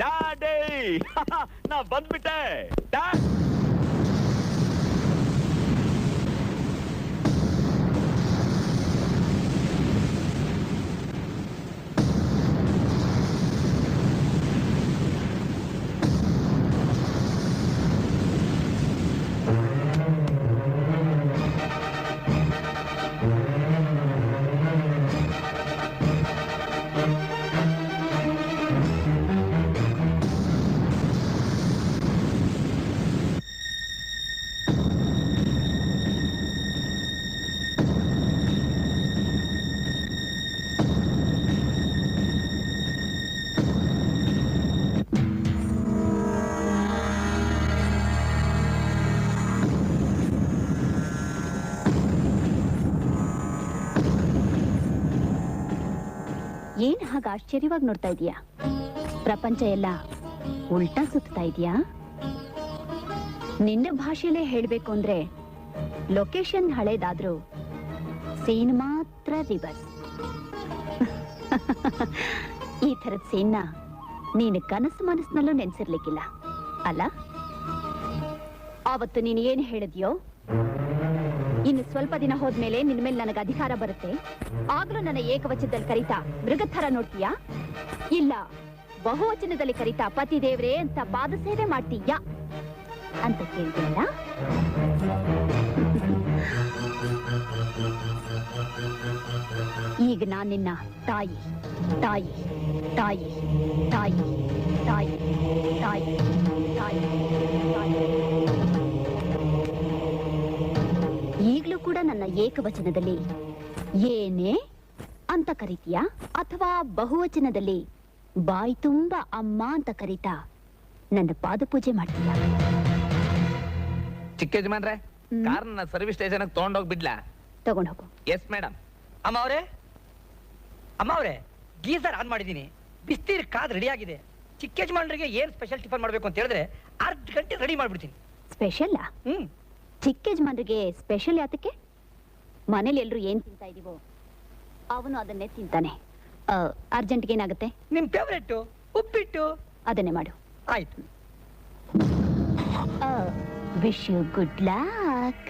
Daddy ನಾ ಬಂದ್ಬಿಟ್ಟೆ ಏನ್ ಹಾಗ ಆಶ್ಚರ್ಯವಾಗಿ ನೋಡ್ತಾ ಇದೀಯಾ? ಪ್ರಪಂಚ ಎಲ್ಲ ಉಲ್ಟಾ ಸುತ್ತಾ ಇದೀಯಾ? ನಿನ್ನ ಭಾಷೆಯಲ್ಲೇ ಹೇಳ್ಬೇಕು ಅಂದ್ರೆ ಲೊಕೇಶನ್ ಹಳೇದಾದ್ರೂ ಸೀನ್ ಮಾತ್ರ ರಿವರ್ಸ್. ಈ ಥರದ ಸೀನ್ನ ನೀನು ಕನಸು ಮನಸ್ಸಿನಲ್ಲೂ ನೆನ್ಸಿರ್ಲಿಕ್ಕಿಲ್ಲ ಅಲ್ಲ? ಆವತ್ತು ನೀನು ಏನ್ ಹೇಳಿದ್ಯೋ, ಇನ್ನು ಸ್ವಲ್ಪ ದಿನ ಹೋದ್ಮೇಲೆ ನಿನ್ ಮೇಲೆ ನನಗೆ ಅಧಿಕಾರ ಬರುತ್ತೆ, ಆಗ್ಲೂ ನನ್ನ ಏಕವಚನದಲ್ಲಿ ಕರೀತಾ ಮೃಗದ ಥರ ನೋಡ್ತೀಯಾ, ಇಲ್ಲ ಬಹುವಚನದಲ್ಲಿ ಕರೀತಾ ಪತಿ ದೇವ್ರೇ ಅಂತ ಪಾದ ಸೇವೆ ಮಾಡ್ತೀಯಾ ಅಂತ ಕೇಳ್ತಿಲ್ಲ? ಈಗ ನಾನ್ ನಿನ್ನ ತಾಯಿ ತಾಯಿ ತಾಯಿ ತಾಯಿ ತಾಯಿ ತಾಯಿ ತಾಯಿ ತಾಯಿ ಈಗ್ಲೂ ಕೂಡ ನನ್ನ ಏಕವಚನದಲ್ಲಿ ಏನೇ ಅಂತ ಕರೀತೀಯಾ, ಅಥವಾ ಬಹುವಚನದಲ್ಲಿ ಬಾಯಿ ತುಂಬಾ ಅಮ್ಮ ಅಂತ ಕರೀತಾ ನನ್ನ ಪಾದ ಪೂಜೆ ಮಾಡ್ತೀಯಾ? ಚಿಕ್ಕ ಯಜಮಾನ್ರೆ, ಕಾರ್ನ ಸರ್ವಿಸ್ ಸ್ಟೇಷನ್ ತಗೊಂಡೋಗಿ ಬಿಡ್ಲಾ? ತಗೊಂಡ್ ಹೋಗು. Yes madam. ಅಮ್ಮ ಅವರೇ ಗೀಸರ್ ಆನ್ ಮಾಡಿದೀನಿ, ಬಿಸ್ತೀರ್ ಕಾದ್ ರೆಡಿ ಆಗಿದೆ. ಚಿಕ್ಕ ಯಜಮಾನ್ರಿಗೆ ಏನ್ ಸ್ಪೆಷಲ್ ಟಿಫನ್ ಮಾಡ್ಬೇಕು ಅಂತ ಹೇಳಿದ್ರೆ ಅರ್ಧ ಗಂಟೆ ರೆಡಿ ಮಾಡ್ಬಿಡ್ತೀನಿ. ಸ್ಪೆಷಲ್? ಚಿಕ್ಕ ಯಜಮಾನ್ರಿಗೆ ಸ್ಪೆಷಲ್ ಯಾತಕ್ಕೆ? ಮನೇಲಿ ಎಲ್ರು ಏನ್ ತಿಂತಾ ಇದೀವೋ ಅವನು ಅದನ್ನೇ ತಿಂತಾನೆ. ಅರ್ಜೆಂಟ್ಗೆ ಏನಾಗುತ್ತೆ? ನಿಮ್ ಫೇವ್ರೇಟ್ ಉಪ್ಪಿಟ್ಟು, ಅದನ್ನೇ ಮಾಡು. ಆಯ್ತು. Wish you good luck.